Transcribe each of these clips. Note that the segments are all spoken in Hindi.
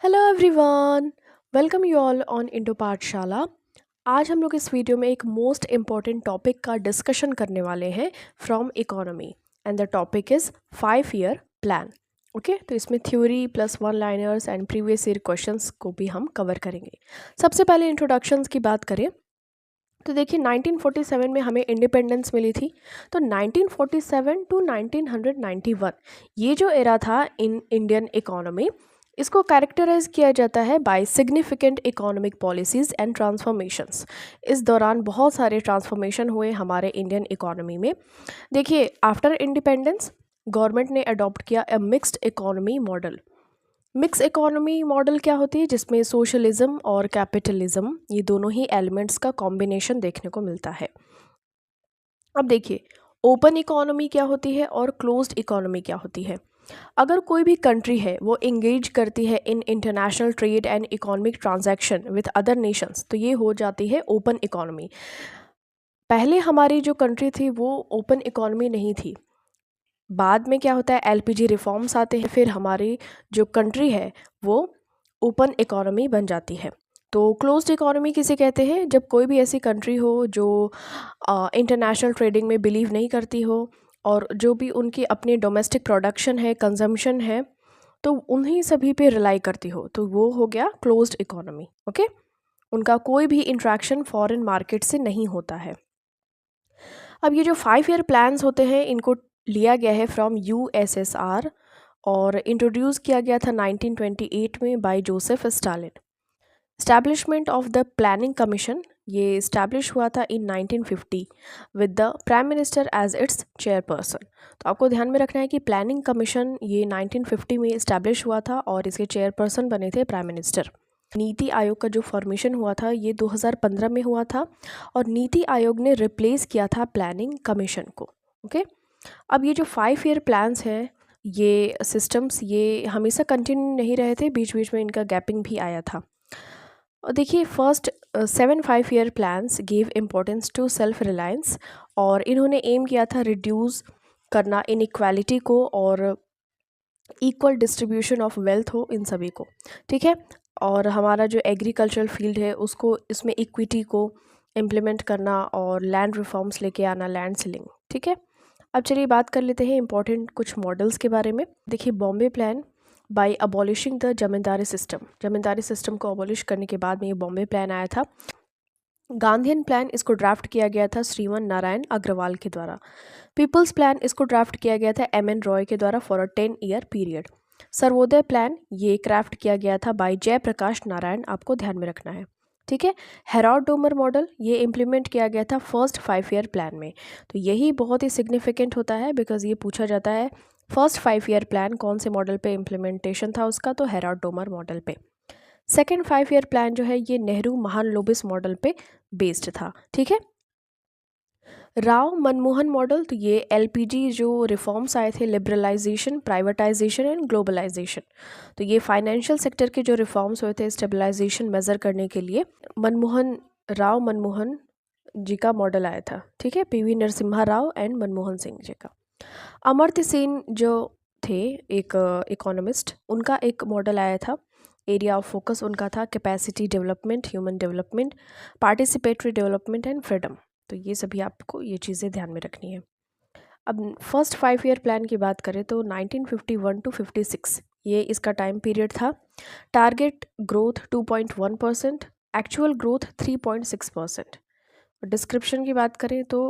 Hello everyone, welcome you all on Indo पाठशाला। आज हम लोग इस वीडियो में एक मोस्ट इम्पॉर्टेंट टॉपिक का डिस्कशन करने वाले हैं from economy and the topic is 5 year plan. Okay, तो इसमें theory plus one liners and previous year questions को भी हम कवर करेंगे। सबसे पहले इंट्रोडक्शंस की बात करें तो देखिए 1947 में हमें इंडिपेंडेंस मिली थी। तो 1947 टू 1991 ये जो एरा था इन इंडियन इकोनॉमी, इसको कैरेक्टराइज किया जाता है by significant economic policies and transformations. इस दौरान बहुत सारे ट्रांसफॉर्मेशन हुए हमारे इंडियन इकोनॉमी में। देखिए आफ्टर इंडिपेंडेंस गवर्नमेंट ने अडॉप्ट किया अ mixed economy model. Mix economy model क्या होती है, जिसमें सोशलिज्म और कैपिटलिज्म ये दोनों ही एलिमेंट्स का कॉम्बिनेशन देखने को मिलता है। अब देखिए ओपन इकोनॉमी क्या होती है और क्लोज्ड इकोनॉमी क्या होती है। अगर कोई भी कंट्री है वो इंगेज करती है in international trade and economic transaction with other Nations, तो ये हो जाती है ओपन इकोनॉमी। पहले हमारी जो कंट्री थी वो ओपन इकोनॉमी नहीं थी। बाद में क्या होता है, एलपीजी रिफॉर्म्स आते हैं, फिर हमारी जो कंट्री है वो ओपन इकोनॉमी बन जाती है। तो क्लोज्ड इकोनॉमी किसे कहते हैं, जब कोई भी ऐसी कंट्री हो जो इंटरनेशनल ट्रेडिंग में बिलीव नहीं करती हो और जो भी उनकी अपनी डोमेस्टिक प्रोडक्शन है, कंजम्पशन है, तो उन्हीं सभी पे रिलाई करती हो, तो वो हो गया क्लोज्ड इकोनॉमी। ओके, उनका कोई भी इंट्रैक्शन फॉरेन मार्केट से नहीं होता है। अब ये जो 5 ईयर प्लान्स होते हैं इनको लिया गया है फ्रॉम यूएसएसआर और इंट्रोड्यूस किया गया था 1928 में by Joseph Stalin. Establishment of the planning commission ये इस्टेब्लिश हुआ था in 1950 with the prime minister as its chairperson. तो आपको ध्यान में रखना है कि प्लानिंग कमीशन ये 1950 में इस्टेब्लिश हुआ था और इसके चेयरपर्सन बने थे प्राइम मिनिस्टर। नीति आयोग का जो फॉर्मेशन हुआ था ये 2015 में हुआ था और नीति आयोग ने रिप्लेस किया था प्लानिंग कमीशन को। ओके, अब ये जो 5 ईयर प्लान्स हैं ये सिस्टम्स ये हमेशा कंटिन्यू नहीं रहे थे, बीच बीच में इनका गैपिंग भी आया था। और देखिए first 5 year plans give importance to self reliance और इन्होंने एम किया था रिड्यूस करना इनइक्वालिटी को और इक्वल डिस्ट्रीब्यूशन ऑफ वेल्थ हो इन सभी को। ठीक है, और हमारा जो एग्रीकल्चरल फील्ड है उसको इसमें इक्विटी को इम्प्लीमेंट करना और लैंड रिफॉर्म्स लेके आना, लैंड सीलिंग। ठीक है, अब चलिए बात कर लेते हैं इंपॉर्टेंट कुछ मॉडल्स के बारे में। देखिए Bombay plan by abolishing the zamindari system, zamindari system को अबॉलिश करने के बाद में ये बॉम्बे प्लान आया था। गांधीयन प्लान इसको ड्राफ्ट किया गया था श्रीवन नारायण अग्रवाल के द्वारा। पीपल्स प्लान इसको ड्राफ्ट किया गया था एम एन रॉय के द्वारा for a 10 year period. Sarvodaya plan ये क्राफ्ट किया गया था बाय जयप्रकाश नारायण, आपको ध्यान में रखना है। ठीक है, हेराल्ड डोमर मॉडल ये इम्प्लीमेंट किया गया था फर्स्ट 5 ईयर प्लान में। तो यही बहुत ही सिग्निफिकेंट होता है बिकॉज ये पूछा जाता है फर्स्ट 5 ईयर प्लान कौन से मॉडल पे इम्प्लीमेंटेशन था उसका, तो हेराल्ड डोमर मॉडल पे। सेकेंड 5 ईयर प्लान जो है ये नेहरू महालनोबिस मॉडल पे बेस्ड था। ठीक है, राव मनमोहन मॉडल, तो ये एलपीजी जो रिफॉर्म्स आए थे, लिबरलाइजेशन, प्राइवेटाइजेशन एंड ग्लोबलाइजेशन, तो ये फाइनेंशियल सेक्टर के जो रिफॉर्म्स हुए थे स्टेबलाइजेशन मेजर करने के लिए राव मनमोहन जी का मॉडल आया था। ठीक है, पीवी नरसिम्हा राव एंड मनमोहन सिंह जी का। अमर्त्य सेन जो थे एक इकोनॉमिस्ट, उनका एक मॉडल आया था। एरिया ऑफ फोकस उनका था capacity development, human development, participatory development and freedom. तो ये सभी आपको ये चीज़ें ध्यान में रखनी है। अब फर्स्ट 5 ईयर प्लान की बात करें तो 1951 टू 56 ये इसका टाइम पीरियड था। Target growth 2.1%, actual growth 3.6%। Description की बात करें तो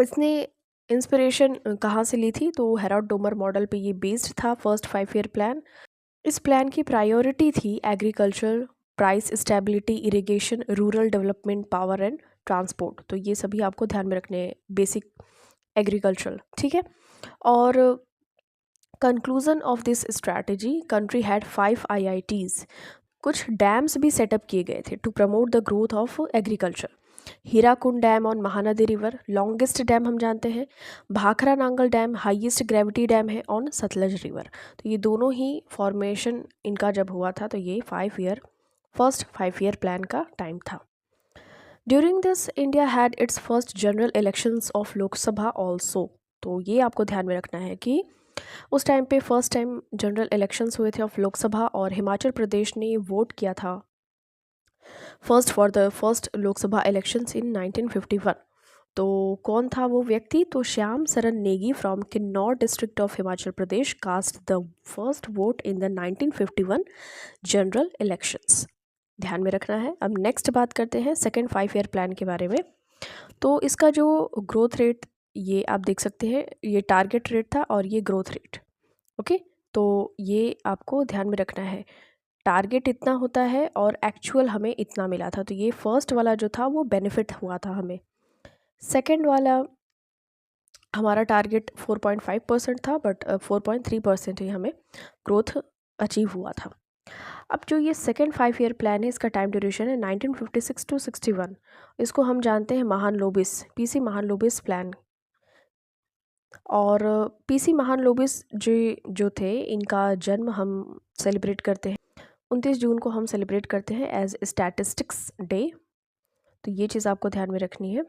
इसने इंस्पिरेशन कहाँ से ली थी, तो हेराल्ड डोमर मॉडल पे ये बेस्ड था फर्स्ट 5 ईयर प्लान। इस प्लान की प्रायोरिटी थी agriculture, price stability, irrigation, rural development, power and transport. तो ये सभी आपको ध्यान में रखने हैं, बेसिक एग्रीकल्चरल। ठीक है, और conclusion of this strategy country had 5 IITs, कुछ डैम्स भी सेटअप किए गए थे to promote the growth of agriculture. Hirakud dam on Mahanadi river, longest dam हम जानते हैं। Bhakra Nangal dam highest gravity dam है ऑन सतलज रिवर। तो ये दोनों ही फॉर्मेशन इनका जब हुआ था तो ये फर्स्ट 5 ईयर प्लान का टाइम था। During this India had it's first general elections of Lok Sabha also. तो ये आपको ध्यान में रखना है कि उस टाइम पे फर्स्ट टाइम जनरल इलेक्शंस हुए थे ऑफ लोकसभा, और हिमाचल प्रदेश ने वोट किया था for the first Lok Sabha elections in 1951। तो कौन था वो व्यक्ति? तो Shyam Saran Negi from Kinnaur district of Himachal Pradesh cast the first vote in the 1951 general elections. ध्यान में रखना है। अब नेक्स्ट बात करते हैं सेकेंड 5 ईयर प्लान के बारे में। तो इसका जो ग्रोथ रेट, ये आप देख सकते हैं, ये टारगेट रेट था और ये ग्रोथ रेट। ओके, तो ये आपको ध्यान में रखना है। टारगेट इतना होता है और एक्चुअल हमें इतना मिला था। तो ये फर्स्ट वाला जो था वो बेनिफिट हुआ था हमें। सेकेंड वाला हमारा टारगेट 4.5% था, बट 4.3% ही हमें ग्रोथ अचीव हुआ था। अब जो ये सेकेंड 5 ईयर प्लान है, इसका टाइम ड्यूरेशन है 1956 to 61। इसको हम जानते हैं महानलोबिस, पीसी महानलोबिस प्लान। और पीसी महानलोबिस जो थे, इनका जन्म हम सेलिब्रेट करते हैं 29 जून को हम सेलिब्रेट करते हैं एज स्टैटिस्टिक्स डे। तो ये चीज़ आपको ध्यान में रखनी है।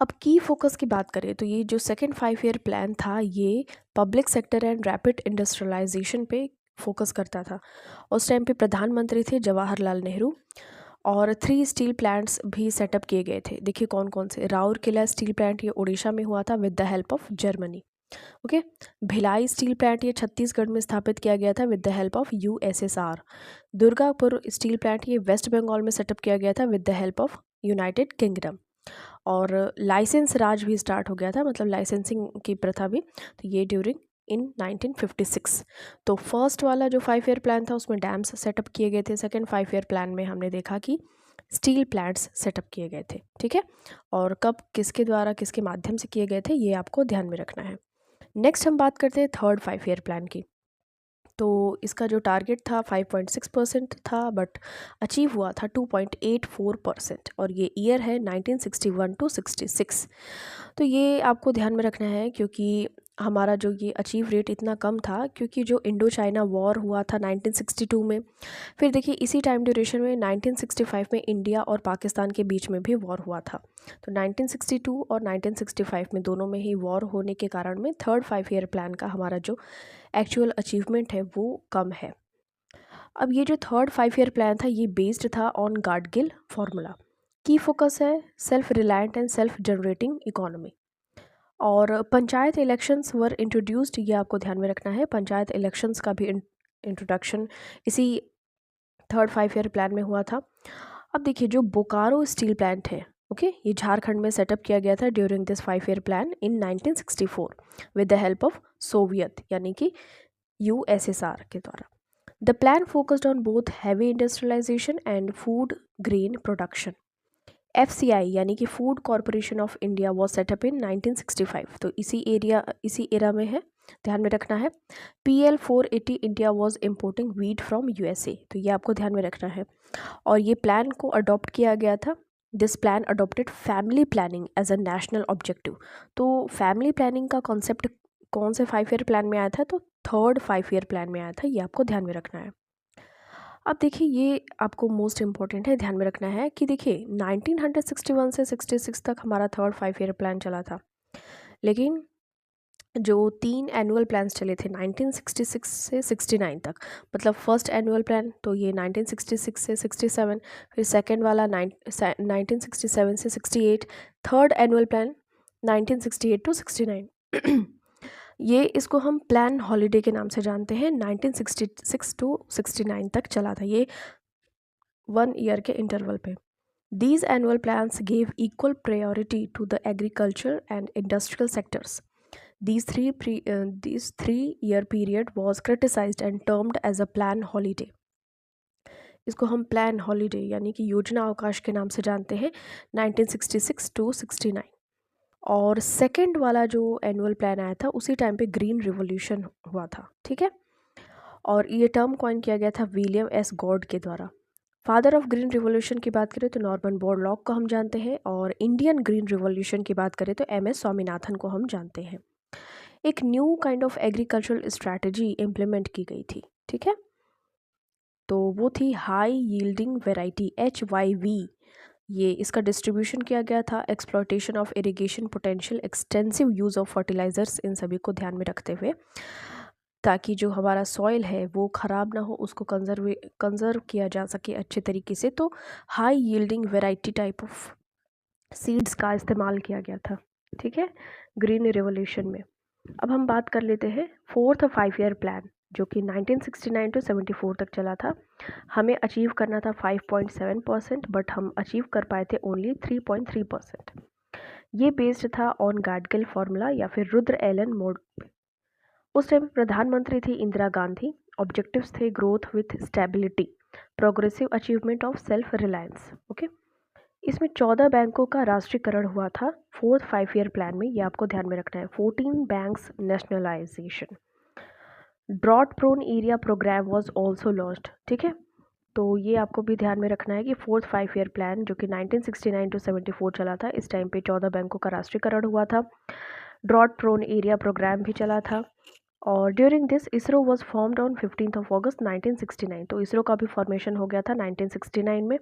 अब की फोकस की बात करें तो ये जो सेकेंड 5 ईयर प्लान था, ये public sector and rapid industrialization पे फोकस करता था। उस टाइम पे प्रधानमंत्री थे जवाहरलाल नेहरू, और 3 स्टील प्लांट्स भी सेटअप किए गए थे। देखिए कौन कौन से। राउरकेला स्टील प्लांट, ये उड़ीसा में हुआ था with the help of Germany. Okay, Bhilai steel plant, ये छत्तीसगढ़ में स्थापित किया गया था with the help of USSR. Durgapur steel plant, ये वेस्ट बंगाल में सेटअप किया गया था with the help of United kingdom. और लाइसेंस राज भी स्टार्ट हो गया था, मतलब लाइसेंसिंग की प्रथा भी। तो ये ड्यूरिंग इन 1956। तो फर्स्ट वाला जो 5 ईयर प्लान था उसमें डैम्स सेटअप किए गए थे। सेकेंड 5 ईयर प्लान में हमने देखा कि स्टील प्लांट्स सेटअप किए गए थे। ठीक है, और कब, किसके द्वारा, किसके माध्यम से किए गए थे, ये आपको ध्यान में रखना है। नेक्स्ट हम बात करते हैं थर्ड 5 ईयर प्लान की। तो इसका जो टारगेट था 5.6% था, बट अचीव हुआ था 2.84%, और ये ईयर है 1961 to 66। तो ये आपको ध्यान में रखना है, क्योंकि हमारा जो ये अचीव रेट इतना कम था, क्योंकि जो इंडो चाइना वॉर हुआ था 1962 में, फिर देखिए इसी टाइम ड्यूरेशन में 1965 में इंडिया और पाकिस्तान के बीच में भी वॉर हुआ था। तो 1962 और 1965 में दोनों में ही वॉर होने के कारण में थर्ड 5 ईयर प्लान का हमारा जो एक्चुअल अचीवमेंट है वो कम है। अब ये जो थर्ड 5 ईयर प्लान था, ये बेस्ड था ऑन गाडगिल फार्मूला। की फोकस है self reliant and self generating economy. और पंचायत इलेक्शंस वर इंट्रोड्यूस्ड, ये आपको ध्यान में रखना है। पंचायत इलेक्शंस का भी इंट्रोडक्शन इसी थर्ड 5 ईयर प्लान में हुआ था। अब देखिए जो बोकारो स्टील प्लांट है, ओके, ये झारखंड में सेटअप किया गया था during this 5 year plan in 1964 with the help of Soviet, यानी कि यूएसएसआर के द्वारा। The plan focused on both heavy industrialisation and food grain production. FCI यानी कि food corporation of India was set up in 1965। तो इसी एरा में है, ध्यान में रखना है। PL 480 India was importing wheat from USA. तो ये आपको ध्यान में रखना है। और ये प्लान को अडॉप्ट किया गया था। This plan adopted family planning as a national objective. तो फैमिली प्लानिंग का कॉन्सेप्ट कौन से 5 ईयर प्लान में आया था? तो थर्ड 5 ईयर प्लान में आया था। ये आपको ध्यान में रखना है। अब देखिए ये आपको मोस्ट इम्पॉर्टेंट है, ध्यान में रखना है कि देखिए 1961 से 66 तक हमारा थर्ड 5 ईयर प्लान चला था, लेकिन जो 3 एनुअल प्लान्स चले थे 1966 से 69 तक, मतलब फर्स्ट एनुअल प्लान तो ये 1966 से 67, फिर सेकेंड वाला 1967 से 68, थर्ड एनुअल प्लान 1968 to 69। ये इसको हम प्लान हॉलीडे के नाम से जानते हैं। 1966 to 69 तक चला था ये 1 ईयर के इंटरवल पे। These annual plans gave equal priority to the agriculture and industrial sectors. These 3-year period was criticized and termed as a plan holiday. इसको हम प्लान हॉलीडे यानी कि योजना अवकाश के नाम से जानते हैं 1966 to 69। और सेकेंड वाला जो एनुअल प्लान आया था उसी टाइम पे ग्रीन रिवॉल्यूशन हुआ था। ठीक है, और ये टर्म कॉइन किया गया था विलियम एस गॉड के द्वारा। फादर ऑफ ग्रीन रिवॉल्यूशन की बात करें तो नॉर्मन बोरलॉग को हम जानते हैं, और इंडियन ग्रीन रिवॉल्यूशन की बात करें तो MS स्वामीनाथन को हम जानते हैं। एक new kind of agricultural strategy implement की गई थी। ठीक है, तो वो थी हाई यील्डिंग वेराइटी HYV, ये इसका डिस्ट्रीब्यूशन किया गया था, exploitation of irrigation potential, extensive use of fertilisers, इन सभी को ध्यान में रखते हुए, ताकि जो हमारा सॉइल है वो ख़राब ना हो, उसको कंजर्व किया जा सके अच्छे तरीके से। तो high yielding variety type of seeds का इस्तेमाल किया गया था, ठीक है, ग्रीन रिवॉल्यूशन में। अब हम बात कर लेते हैं फोर्थ 5 ईयर प्लान, जो कि 1969 टू 74 तक चला था। हमें अचीव करना था 5.7%, बट हम अचीव कर पाए थे ओनली 3.3%। ये बेस्ड था ऑन गाडगिल फार्मूला या फिर रुद्र एलन मोड। उस टाइम प्रधानमंत्री थी इंदिरा गांधी। ऑब्जेक्टिव्स थे growth with stability, progressive achievement of self reliance. Okay, इसमें 14 बैंकों का राष्ट्रीयकरण हुआ था फोर्थ 5 ईयर प्लान में, ये आपको ध्यान में रखना है। 14 banks nationalization. Drought prone area programme was also launched, ठीक है। तो ये आपको भी ध्यान में रखना है कि फोर्थ 5 ईयर प्लान जो कि 1969 टू 74 चला था, इस टाइम पे 14 बैंकों का राष्ट्रीयकरण हुआ था। ड्रॉट प्रोन एरिया प्रोग्राम भी चला था। और during this ISRO was formed on 15 अगस्त 1969। तो इसरो का भी फॉर्मेशन हो गया था 1969 में।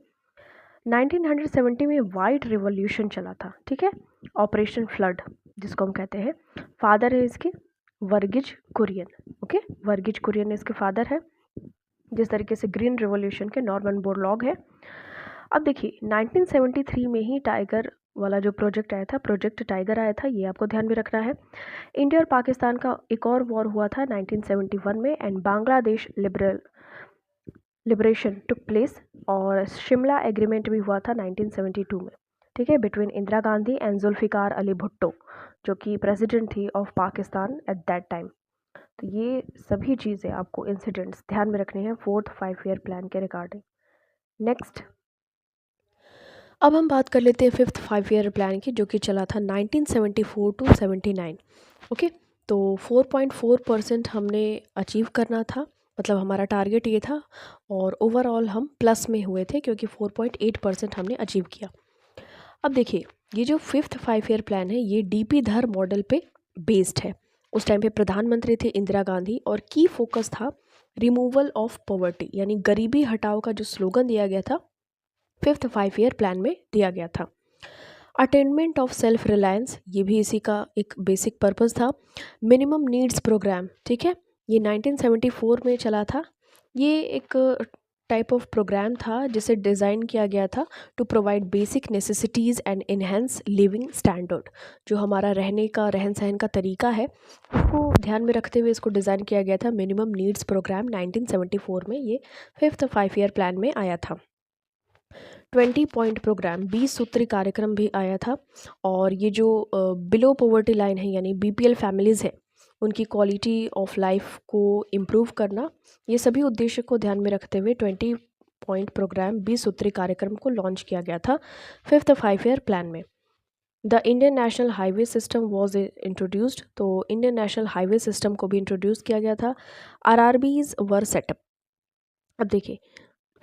1970 में वाइट रिवॉल्यूशन चला था, ठीक है, ऑपरेशन फ्लड जिसको हम कहते हैं। फादर है इसके वर्गीज कुरियन। ओके, वर्गीज कुरियन इसके फादर है। जिस तरीके से ग्रीन रिवॉल्यूशन के नॉर्मन बोरलॉग है। अब देखिए 1973 में ही टाइगर वाला जो प्रोजेक्ट आया था, प्रोजेक्ट टाइगर आया था, ये आपको ध्यान में रखना है। इंडिया और पाकिस्तान का एक और वॉर हुआ था 1971 में, and Bangladesh liberation took place, और शिमला एग्रीमेंट भी हुआ था 1972 में, ठीक है, बिटवीन इंदिरा गांधी एंड जुल्फिकार अली भुट्टो, जो कि प्रेसिडेंट थी of Pakistan at that time. तो ये सभी चीज़ें आपको इंसिडेंट्स ध्यान में रखने हैं फोर्थ 5 ईयर प्लान के रिगार्डिंग। नेक्स्ट, अब हम बात कर लेते हैं फिफ्थ 5 ईयर प्लान की, जो कि चला था 1974 टू 79। ओके, तो 4.4% हमने अचीव करना था, मतलब हमारा टारगेट ये था, और ओवरऑल हम प्लस में हुए थे क्योंकि 4.8% हमने अचीव किया। अब देखिए, ये जो फिफ्थ 5 ईयर प्लान है ये डीपी धर मॉडल पे बेस्ड है। उस टाइम पे प्रधानमंत्री थे इंदिरा गांधी, और की फोकस था रिमूवल ऑफ पॉवर्टी, यानी गरीबी हटाओ का जो स्लोगन दिया गया था फिफ्थ 5 ईयर प्लान में दिया गया था। अटेनमेंट ऑफ सेल्फ रिलायंस, ये भी इसी का एक बेसिक पर्पस था। मिनिमम नीड्स प्रोग्राम, ठीक है, ये 1974 में चला था। ये एक टाइप ऑफ प्रोग्राम था जिसे डिज़ाइन किया गया था to provide basic necessities and enhance living standard. जो हमारा रहने का, रहन सहन का तरीका है, उसको ध्यान में रखते हुए इसको डिज़ाइन किया गया था। मिनिमम नीड्स प्रोग्राम 1974 में ये फिफ्थ 5 ईयर प्लान में आया था। 20 पॉइंट प्रोग्राम, 20 सूत्री कार्यक्रम भी आया था। और ये जो बिलो पॉवर्टी लाइन है, यानी बीपीएल फैमिलीज़ है, उनकी क्वालिटी ऑफ लाइफ को इम्प्रूव करना, ये सभी उद्देश्य को ध्यान में रखते हुए 20 पॉइंट प्रोग्राम, 20 सूत्री कार्यक्रम को लॉन्च किया गया था फिफ्थ 5 ईयर प्लान में। The Indian national highway system was introduced, तो इंडियन नेशनल हाईवे सिस्टम को भी इंट्रोड्यूस किया गया था। RRBs were set up. अब देखिए,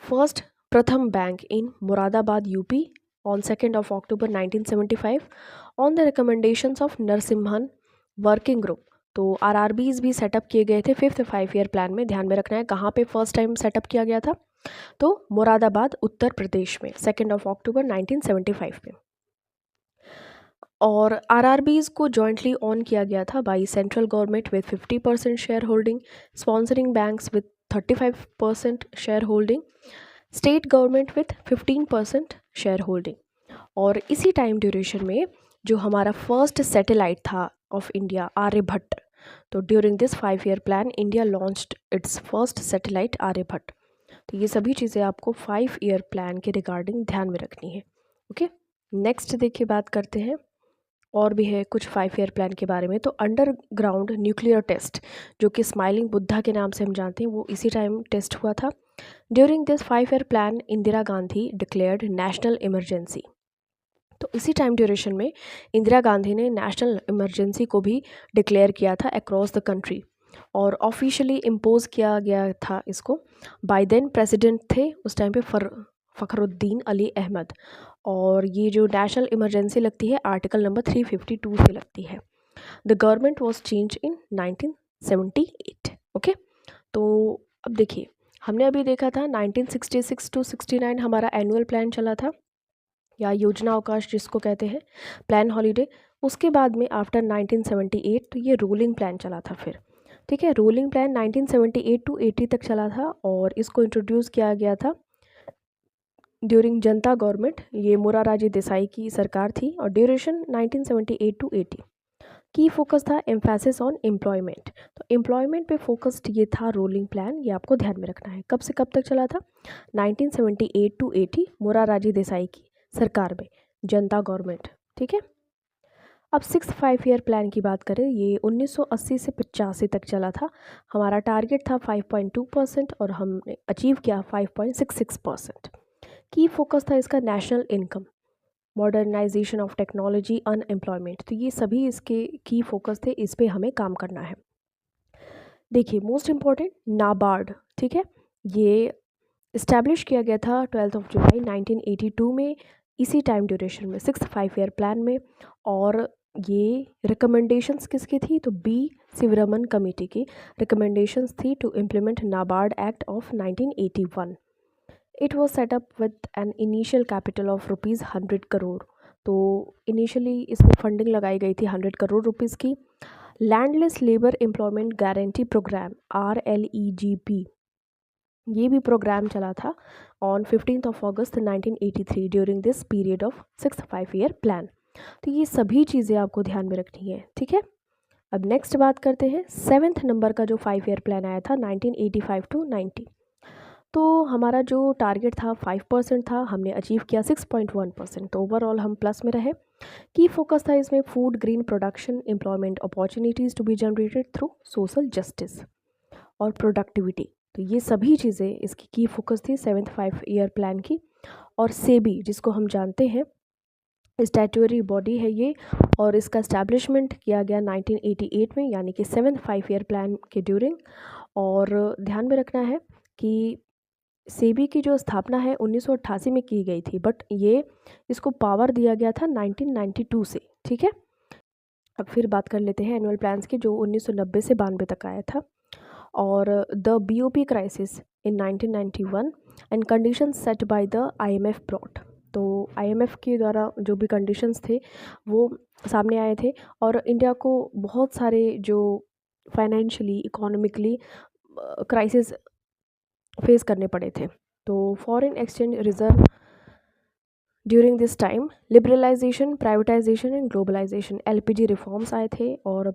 फर्स्ट प्रथम bank in Moradabad UP on 2 October 1975 on the recommendations of Narasimhan working group. तो आरआरबीज भी सेटअप किए गए थे फिफ्थ 5 ईयर प्लान में। ध्यान में रखना है कहाँ पे फर्स्ट टाइम सेटअप किया गया था, तो मुरादाबाद उत्तर प्रदेश में 2 अक्टूबर 1975 में। और आरआरबीज को जॉइंटली ऑन किया गया था by central government with 50% share holding, sponsoring banks with 35% share holding, state government with 15% share holding. और इसी टाइम ड्यूरेशन में जो हमारा फर्स्ट सैटेलाइट था ऑफ इंडिया, आर्यभट्ट, तो during this 5 year plan India launched its first satellite Aryabhata. तो ये सभी चीज़ें आपको 5 ईयर प्लान के रिगार्डिंग ध्यान में रखनी है। ओके, नेक्स्ट देखिए, बात करते हैं और भी है कुछ 5 ईयर प्लान के बारे में। तो अंडरग्राउंड न्यूक्लियर टेस्ट, जो कि स्माइलिंग बुद्धा के नाम से हम जानते हैं, वो इसी टाइम टेस्ट हुआ था। During this 5 year plan Indira Gandhi declared national emergency. तो इसी टाइम ड्यूरेशन में इंदिरा गांधी ने नेशनल इमरजेंसी को भी डिक्लेयर किया था अक्रॉस द कंट्री, और ऑफिशियली इम्पोज किया गया था इसको। बाय देन प्रेसिडेंट थे उस टाइम पे फ़खरुद्दीन अली अहमद। और ये जो नेशनल इमरजेंसी लगती है आर्टिकल नंबर 352 से लगती है। The government was change in 1978। Okay, तो अब देखिए, हमने अभी देखा था 1966 टू 69 हमारा एनुअल प्लान चला था। या योजना अवकाश जिसको कहते हैं, प्लान हॉलीडे। उसके बाद में आफ्टर 1978 तो ये रूलिंग प्लान चला था फिर, ठीक है। रूलिंग प्लान 1978 टू 80 तक चला था और इसको इंट्रोड्यूस किया गया था ड्यूरिंग जनता गवर्नमेंट, ये मोरारजी देसाई की सरकार थी। और ड्यूरेशन 1978 टू 80। की फोकस था एम्फेसिस ऑन एम्प्लॉयमेंट, तो एम्प्लॉयमेंट पे फोकस्ड ये था रूलिंग प्लान, ये आपको ध्यान में रखना है। कब से कब तक चला था? 1978 टू 80 मोरारजी देसाई की सरकार में, जनता गवर्नमेंट, ठीक है। अब 6 5 ईयर प्लान की बात करें, ये 1980 से 85 तक चला था। हमारा टारगेट था 5.2% और हमने अचीव किया 5.66%। की फोकस था इसका national income, modernization of technology, unemployment, तो ये सभी इसके की फोकस थे, इस पे हमें काम करना है। देखिए मोस्ट इम्पॉर्टेंट नाबार्ड, ठीक है, ये इस्टेब्लिश किया गया था 12 जुलाई 1982 में, इसी टाइम ड्यूरेशन में 6 5 ईयर प्लान में। और ये रिकमेंडेशंस किसकी थी? तो बी शिवरमन कमेटी की रिकमेंडेशंस थी to implement NABARD act of 1981। It was set up with an initial capital of ₹100 crore. तो इनिशियली इसमें फंडिंग लगाई गई थी 100 करोड़ रुपीज़ की। Landless labour employment guarantee programme RLEGP, ये भी प्रोग्राम चला था on 15 August 1983 during this period of 6 5 year plan. तो ये सभी चीज़ें आपको ध्यान में रखनी है, ठीक है। अब नेक्स्ट बात करते हैं 7th नंबर का जो 5 ईयर प्लान आया था 1985 टू 90। तो हमारा जो टारगेट था 5% था, हमने अचीव किया 6.1%, तो ओवरऑल हम प्लस में रहे। की फोकस था इसमें food grain production, employment opportunities to be generated through social justice और प्रोडक्टिविटी। तो ये सभी चीज़ें इसकी की फोकस थी 7th 5 ईयर प्लान की। और सेबी जिसको हम जानते हैं स्टैट्यूटरी बॉडी है ये, और इसका इस्टेब्लिशमेंट किया गया 1988 में, यानी कि 7th 5 ईयर प्लान के ड्यूरिंग। और ध्यान में रखना है कि सेबी की जो स्थापना है 1988 में की गई थी, बट ये इसको पावर दिया गया था 1992 से, ठीक है। अब फिर बात कर लेते हैं एनुअल प्लान्स की, जो 1990 से 92 तक आया था। और the BOP crisis in 1991 and condition set by the IMF brought, तो IMF के द्वारा जो भी कंडीशंस थे वो सामने आए थे, और इंडिया को बहुत सारे जो फाइनेंशियली इकोनॉमिकली क्राइसिस फेस करने पड़े थे। तो foreign exchange reserve during this time, liberalization, privatization and globalization, LPG reforms आए थे। और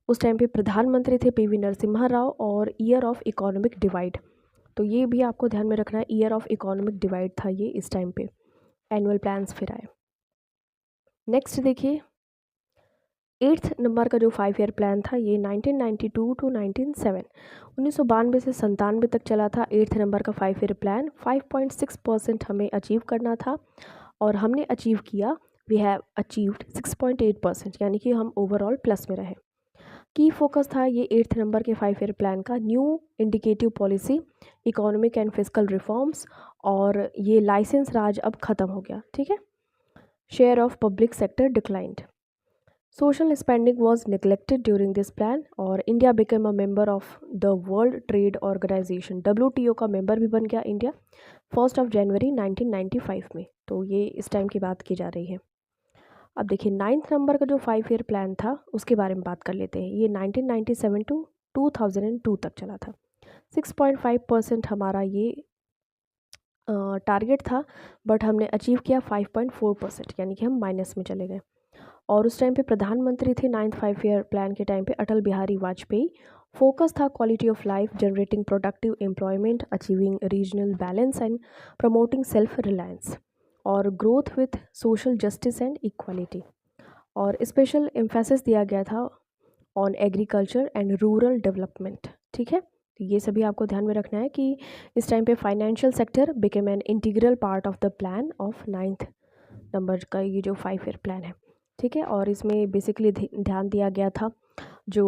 उस टाइम पे प्रधानमंत्री थे PV नरसिम्हा राव। और ईयर ऑफ इकोनॉमिक डिवाइड, तो ये भी आपको ध्यान में रखना है, ईयर ऑफ इकोनॉमिक डिवाइड था ये इस टाइम पे। एनुअल प्लान्स फिर आए। नेक्स्ट देखिए 8th नंबर का जो 5 ईयर प्लान था ये 1992 टू 1997, 1992 से 97 तक चला था। 8th नंबर का 5 ईयर प्लान, 5.6% हमें अचीव करना था और हमने अचीव किया, वी हैव अचीव्ड 6.8%, यानी कि हम ओवरऑल प्लस में रहे। की फोकस था ये 8th नंबर के 5 ईयर प्लान का, new indicative policy, economic and physical reforms, और ये लाइसेंस राज अब ख़त्म हो गया, ठीक है। Share of public sector declined, social spending was neglected during this plan, और India became a member of the world trade organisation, WTO का मेंबर भी बन गया इंडिया 1 जनवरी 1995 में। तो ये इस टाइम की बात की जा रही है। अब देखिए 9th नंबर का जो 5 ईयर प्लान था उसके बारे में बात कर लेते हैं। ये 1997 टू 2002 तक चला था। 6.5% हमारा ये टारगेट था, बट हमने अचीव किया 5.4%, यानी कि हम माइनस में चले गए। और उस टाइम पे प्रधानमंत्री थे 9th 5 ईयर प्लान के टाइम पे अटल बिहारी वाजपेयी। फोकस था quality of life, generating productive employment, achieving regional balance and promoting self reliance, और growth with social justice and equality. और स्पेशल एम्फेसिस दिया गया था on agriculture and rural development, ठीक है। तो ये सभी आपको ध्यान में रखना है कि इस टाइम पे financial sector became an integral part of the plan of 9th number का ये जो 5 ईयर प्लान है, ठीक है। और इसमें बेसिकली ध्यान दिया गया था जो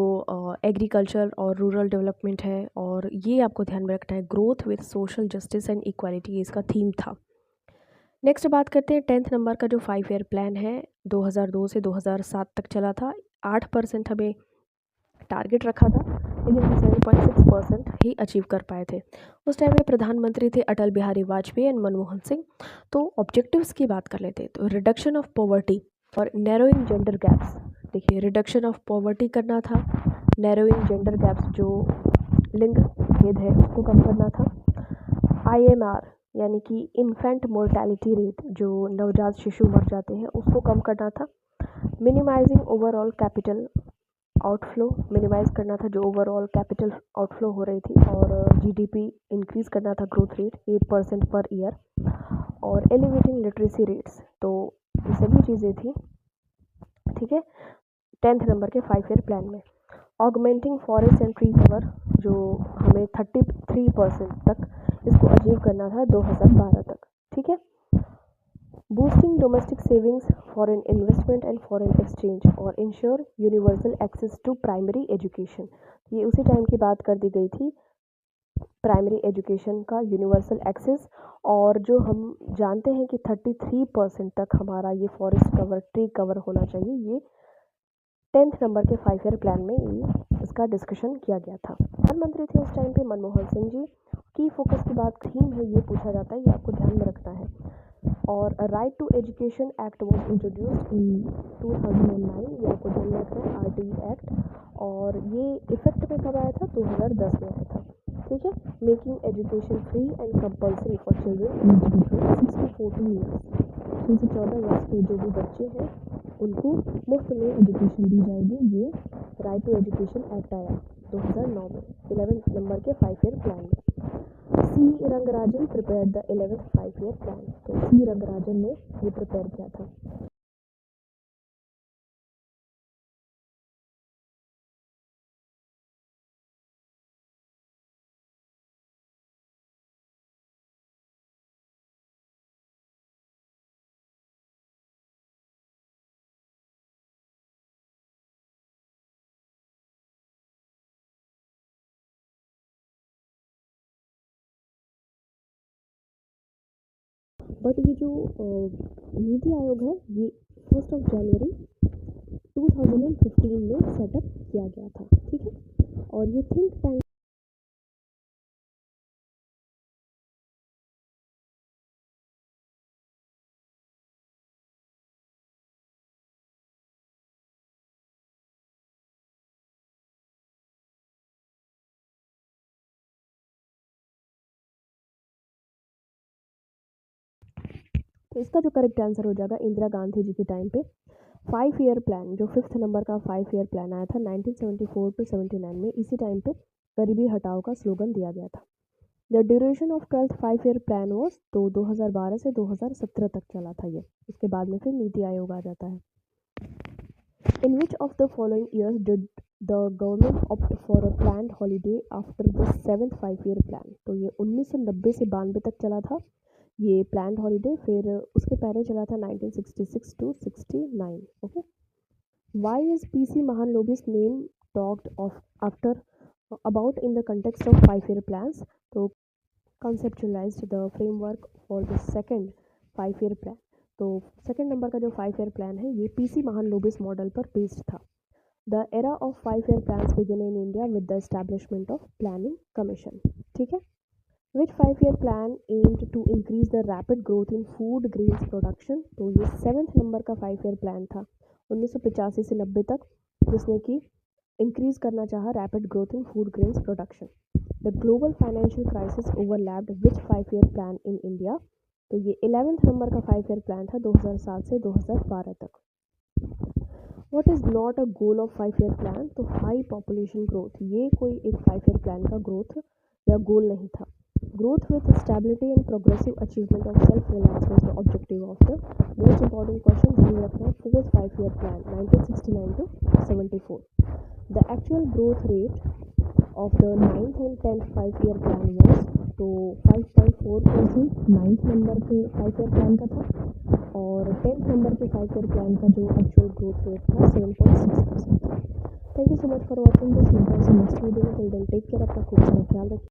एग्रीकल्चर और रूरल डेवलपमेंट है, और ये आपको ध्यान में रखना है, growth with social justice and equality, इसका थीम था। नेक्स्ट बात करते हैं 10th नंबर का जो 5 ईयर प्लान है 2002 से 2007 तक चला था। 8% हमें टारगेट रखा था, इंडिया 7.6% ही अचीव कर पाए थे। उस टाइम में प्रधानमंत्री थे अटल बिहारी वाजपेयी एंड मनमोहन सिंह। तो ऑब्जेक्टिव्स की बात कर लेते हैं, तो रिडक्शन ऑफ पॉवर्टी और नैरोइंग जेंडर गैप्स। देखिए, रिडक्शन ऑफ पॉवर्टी करना था, नैरोइंग जेंडर गैप्स जो लिंग भेद है उसको कम करना था, IMR यानी कि इन्फेंट मोर्टेलिटी रेट जो नवजात शिशु मर जाते हैं उसको कम करना था, minimizing overall capital outflow, minimize करना था जो ओवरऑल कैपिटल आउटफ्लो हो रही थी, और GDP इंक्रीज करना था, ग्रोथ रेट 8% पर ईयर, और एलिवेटिंग लिटरेसी रेट्स। तो ये सभी चीज़ें थी, ठीक है, 10th नंबर के 5 ईयर प्लान में। Augmenting forest and tree cover जो हमें 33% तक इसको अचीव करना था 2012 तक, ठीक है। Boosting domestic savings, foreign investment and foreign exchange, और ensure universal access to primary education. ये उसी टाइम की बात कर दी गई थी, प्राइमरी एजुकेशन का यूनिवर्सल एक्सेस। और जो हम जानते हैं कि 33% तक हमारा ये फॉरेस्ट कवर, ट्री कवर होना चाहिए, ये 10th नंबर के 5 ईयर प्लान में ये इसका डिस्कशन किया गया था। प्रधानमंत्री थे उस टाइम पे मनमोहन सिंह जी। की फोकस की बात थीम है, ये पूछा जाता है, ये आपको ध्यान में रखना है। और right to education act was introduced in 2009, ये आपको ध्यान में रखना है, RTE एक्ट, और ये इफेक्ट में कब आया था, 2010 में आया था, ठीक है। Making education free and compulsory for children age between 6 to 14 years. 6 से 14 वर्ष के जो भी बच्चे हैं उनको मुफ्त में एजुकेशन दी जाएगी, ये राइट टू एजुकेशन एक्ट आया 2009 में, 11th नंबर के 5 ईयर प्लान में। C Rangarajan prepare the 11th 5 year plan. तो सी रंगराजन ने ये प्रिपेयर किया था। बट ये जो नीति आयोग है, ये 1 जनवरी 2015 में सेटअप किया गया था, ठीक है। और ये थिंक टैंक तो इसका जो करेक्ट आंसर हो जाएगा इंदिरा गांधी जी के टाइम पे 5 ईयर प्लान, जो 5th नंबर का 5 ईयर प्लान आया था 1974 to 79 में, इसी टाइम पे गरीबी हटाओ का स्लोगन दिया गया था। The duration of 12th 5 year plan was, तो 2012 से 2017 तक चला था ये। उसके बाद में फिर नीति आयोग आ जाता है। In which of the following years did the government opt for a planned holiday after the 7th 5 year plan. तो ये 1990 से 92 तक चला था ये प्लान्ड हॉलीडे, फिर उसके पहले चला था 1966 to 69, okay. Why is PC Mahalanobis name talked of after about in the context of 5 year plans. तो conceptualized the framework for the second 5 year plan. तो सेकेंड नंबर का जो 5 ईयर प्लान है ये PC महालनोबिस मॉडल पर बेस्ड था। The era of 5 year plans begin in India with the establishment of planning commission, ठीक है। Which 5 year plan aimed to increase the rapid growth in food grains production. तो ये 7th नंबर का 5 ईयर प्लान था 1985 से 90 तक, जिसने कि इंक्रीज करना चाहा rapid growth in food grains production. The global financial crisis overlapped which 5 year plan in India. तो ये 11th नंबर का 5 ईयर प्लान था 2007 से 2012 तक। What is not a goal of 5 year plan. तो हाई पॉपुलेशन ग्रोथ, ये कोई एक 5 ईयर प्लान का ग्रोथ या गोल नहीं था। Growth with stability and progressive achievement of self reliance was the objective of the most important question ध्यान रखना है। 4th 5 year plan 1969 to 74। The actual growth rate of the 9th and 10th 5 year plan was, तो 5.4% 9th नंबर के 5 ईयर प्लान का था, और 10th नंबर के 5 ईयर प्लान का जो एक्चुअल ग्रोथ रेट था 7.6% था। Thank you so much for watching this. मिलता है नेक्स्ट वीडियो में। टिल देन टेक केयर, अपना खूब सारा ख्याल रखिए।